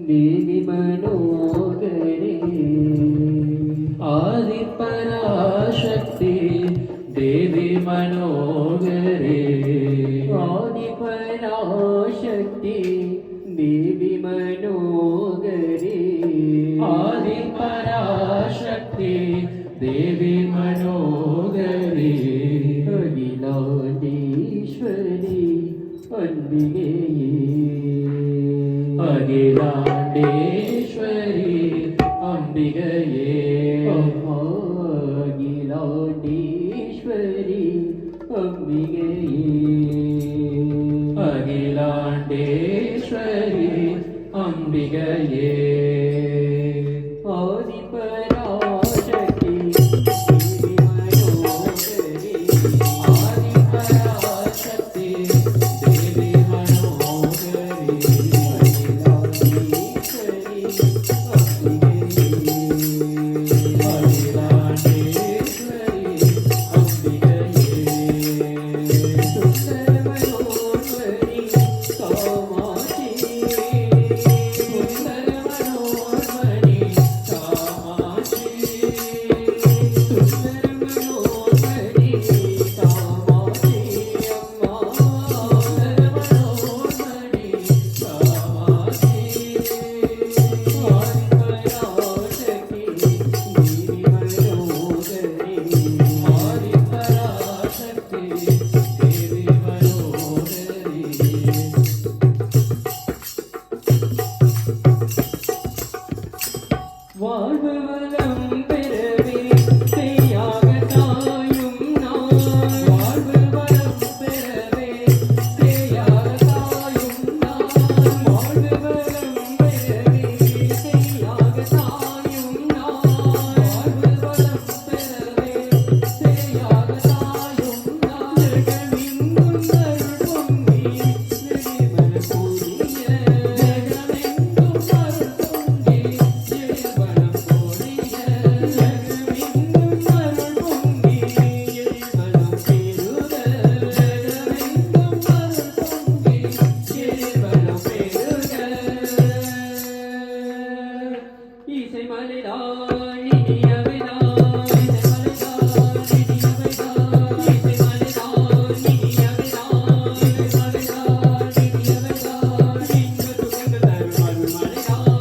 देवी मनोहरे आदिपराशक्ति देवी मनोहरे आदिपराशक्ति देवी मनोहरे आदिपराशक्ति देवी मनोहरे अखिलांडेश्वरी अंबिके अखिलांडेश्वरी अंबिकये अखिलांडेश्वरी अंबिके अखिलांडेश्वरी अंबिकये आदिपराशक्ति देवी मनोहरे आदिपराशक्ति देवी मनोहरे अखिलांडेश्वरी अंबिके अखिलांडेश्वरी अंबिकये सुंदर मनोहरी कामाक्षी सुंदर मनोहरी कामाक्षी सुंदर मनोहरी कामाक्षी अम्मा सुंदर मनोहरी कामाक्षी आदिपराशक्ति देवी मनोहरी आदिपराशक्ति देवी मनोहरी வாழ்வு வளம் பெறவே செய்யாக தாயும் நான் வாழ்வு வளம் பெறவே செய்யாக தாயும் நான் வாழ்வு வளம் பெறவே செய்யாக தாயும் நான் வாழ்வு வளம் பெறவே செய்யாக தாயும் நான் ஜெகமெங்கும் அருள் பொங்கி விழிமல பொழிய ஜெகமெங்கும் அருள் பொங்கி எழுவனம் பொழிய ஜெகமெங்கும் அருள் பொங்கி எழுவனம் பெருக ஜெகமெங்கும் அருள் பொங்கி எழுவனம் பெருக இசை மலைதாள் இனியவைதாள் இசை மலைதாள் இனியவைதாள் இசை மலைதாள் இனியவைதாள் இசை மலைதாள் இனியவைதாள் இங்கு துகங்கள் தரும் அருள் மலைதாள் இங்கு துகங்கள் தரும் அருள் மலைதாள்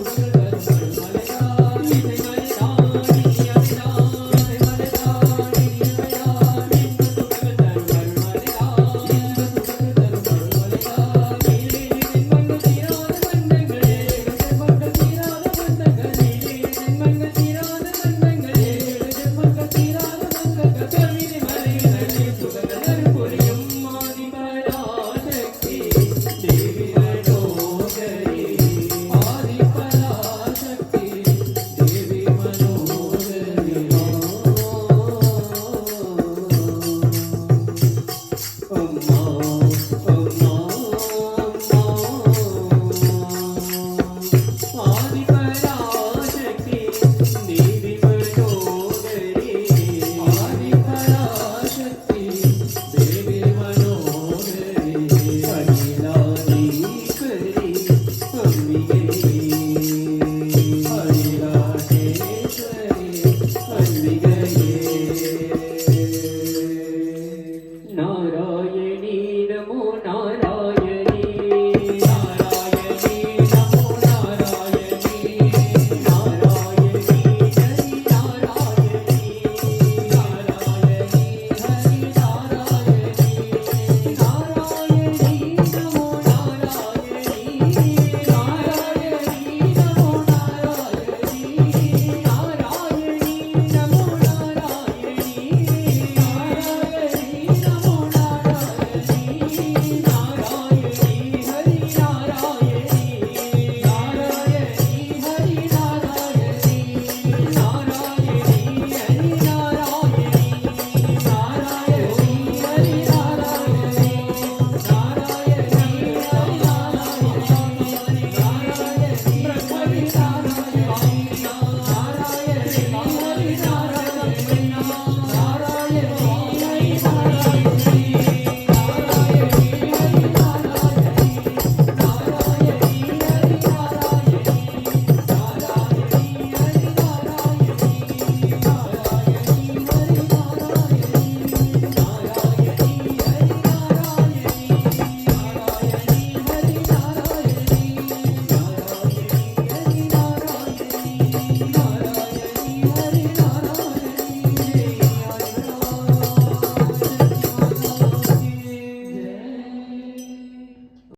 இசை மலைதாள் இனியவைதாள் இசை மலைதாள் இனியவைதாள் இங்கு துகங்கள் தரும் அருள் மலைதாள் இங்கு துகங்கள் தரும் அருள் மலைதாள் நீலே தென்மங்கள் தீராத பந்தங்களே தென்மங்கள் தீராத பந்தங்களே தென்மங்கள் தீராத பந்தங்களே தென்மங்கள் தீராத பந்தங்கள் கவிதை மலையிலே சுகங்கள் அருள் புரியும் ஆதிபராசக்தி தேவி மனோகரி आदिपराशक्ति देवी मनोहरी अम्मा अम्मा अम्मा आदिपराशक्ति देवी मनोहरी आदिपराशक्ति देवी मनोहरी अखिलांडेश्वरी अंबिके अखिलांडेश्वरी अंबिके नारायणी नमो नारायणी नारायणी नमो नारायणी नारायणी हरि नारायणी नारायणी हरि नारायणी नारायणी नमो नारायणी